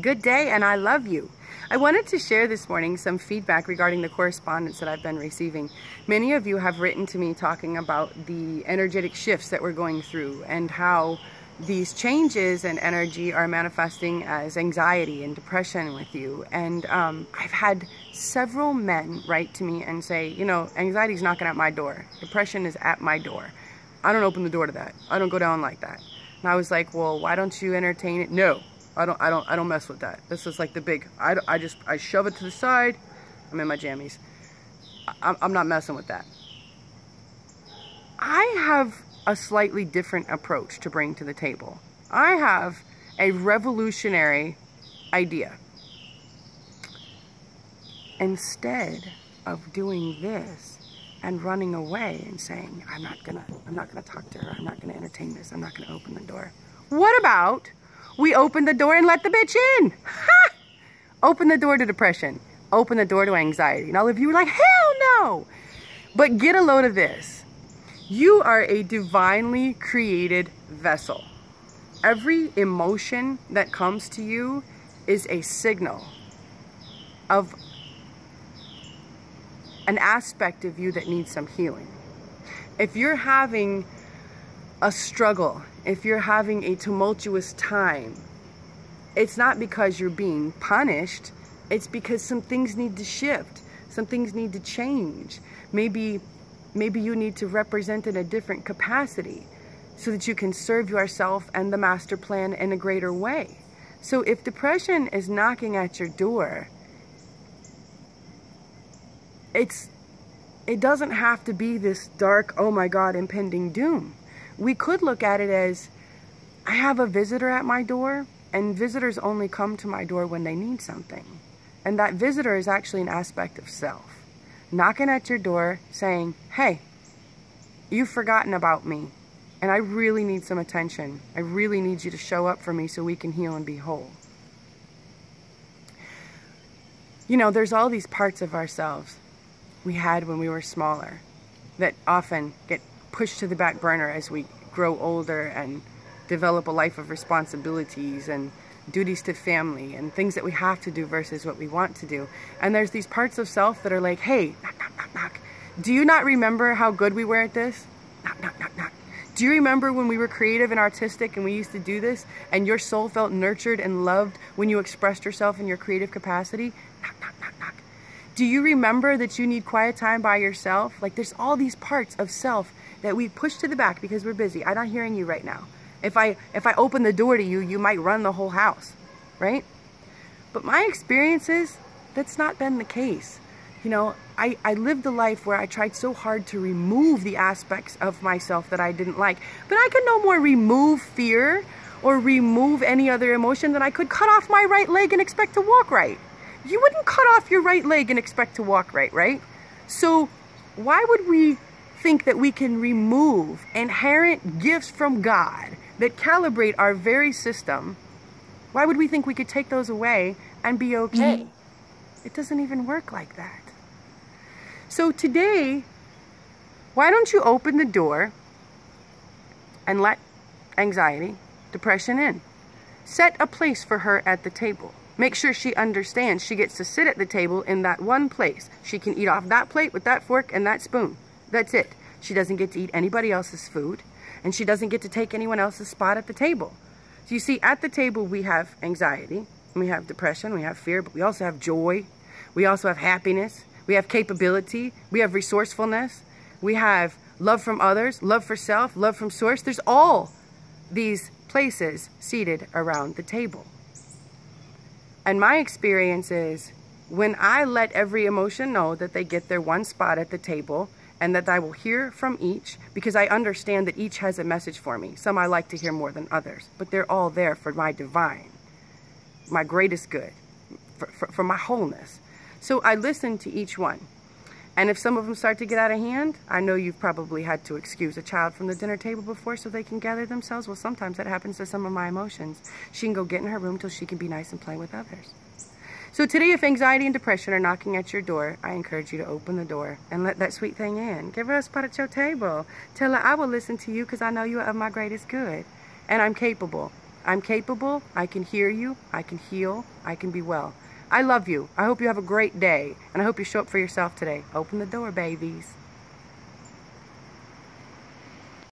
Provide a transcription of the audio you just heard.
Good day, and I love you. I wanted to share this morning some feedback regarding the correspondence that I've been receiving. Many of you have written to me talking about the energetic shifts that we're going through and how these changes in energy are manifesting as anxiety and depression with you. And I've had several men write to me and say, you know, anxiety is knocking at my door. Depression is at my door. I don't open the door to that. I don't go down like that. And I was like, well, why don't you entertain it? No. I don't mess with that. This is like the big, I shove it to the side. I'm in my jammies. I'm not messing with that. I have a slightly different approach to bring to the table. I have a revolutionary idea. Instead of doing this and running away and saying, I'm not gonna talk to her, I'm not gonna entertain this, I'm not gonna open the door. What about we open the door and let the bitch in? Ha! Open the door to depression. Open the door to anxiety. And all of you are like, hell no! But get a load of this. You are a divinely created vessel. Every emotion that comes to you is a signal of an aspect of you that needs some healing. If you're having a struggle, if you're having a tumultuous time, it's not because you're being punished, it's because some things need to shift, some things need to change. Maybe you need to represent in a different capacity so that you can serve yourself and the master plan in a greater way. So if depression is knocking at your door, it doesn't have to be this dark, oh my God, impending doom. We could look at it as, I have a visitor at my door, and visitors only come to my door when they need something. And that visitor is actually an aspect of self. Knocking at your door saying, hey, you've forgotten about me, and I really need some attention. I really need you to show up for me so we can heal and be whole. You know, there's all these parts of ourselves we had when we were smaller that often get pushed to the back burner as we grow older and develop a life of responsibilities and duties to family and things that we have to do versus what we want to do. And there's these parts of self that are like, hey, knock, knock, knock, knock. Do you not remember how good we were at this? Knock, knock, knock, knock. Do you remember when we were creative and artistic and we used to do this and your soul felt nurtured and loved when you expressed yourself in your creative capacity? Knock, knock, knock, knock. Do you remember that you need quiet time by yourself? Like, there's all these parts of self that we push to the back because we're busy. I'm not hearing you right now. If I open the door to you, you might run the whole house, right? But my experience is that's not been the case. You know, I lived a life where I tried so hard to remove the aspects of myself that I didn't like. But I could no more remove fear or remove any other emotion than I could cut off my right leg and expect to walk right. You wouldn't cut off your right leg and expect to walk right, right? So why would we think that we can remove inherent gifts from God that calibrate our very system? Why would we think we could take those away and be okay? It doesn't even work like that. So today, why don't you open the door and let anxiety, depression in? Set a place for her at the table. Make sure she understands she gets to sit at the table in that one place. She can eat off that plate with that fork and that spoon. That's it. She doesn't get to eat anybody else's food, and she doesn't get to take anyone else's spot at the table. So you see, at the table we have anxiety, we have depression, we have fear, but we also have joy, we also have happiness, we have capability, we have resourcefulness, we have love from others, love for self, love from source. There's all these places seated around the table. And my experience is when I let every emotion know that they get their one spot at the table, and that I will hear from each, because I understand that each has a message for me. Some I like to hear more than others, but they're all there for my divine, my greatest good, for my wholeness. So I listen to each one. And if some of them start to get out of hand, I know you've probably had to excuse a child from the dinner table before so they can gather themselves. Well, sometimes that happens to some of my emotions. She can go get in her room till she can be nice and play with others. So today, if anxiety and depression are knocking at your door, I encourage you to open the door and let that sweet thing in. Give her a spot at your table. Tell her, I will listen to you because I know you are of my greatest good. And I'm capable. I'm capable. I can hear you. I can heal. I can be well. I love you. I hope you have a great day, and I hope you show up for yourself today. Open the door, babies.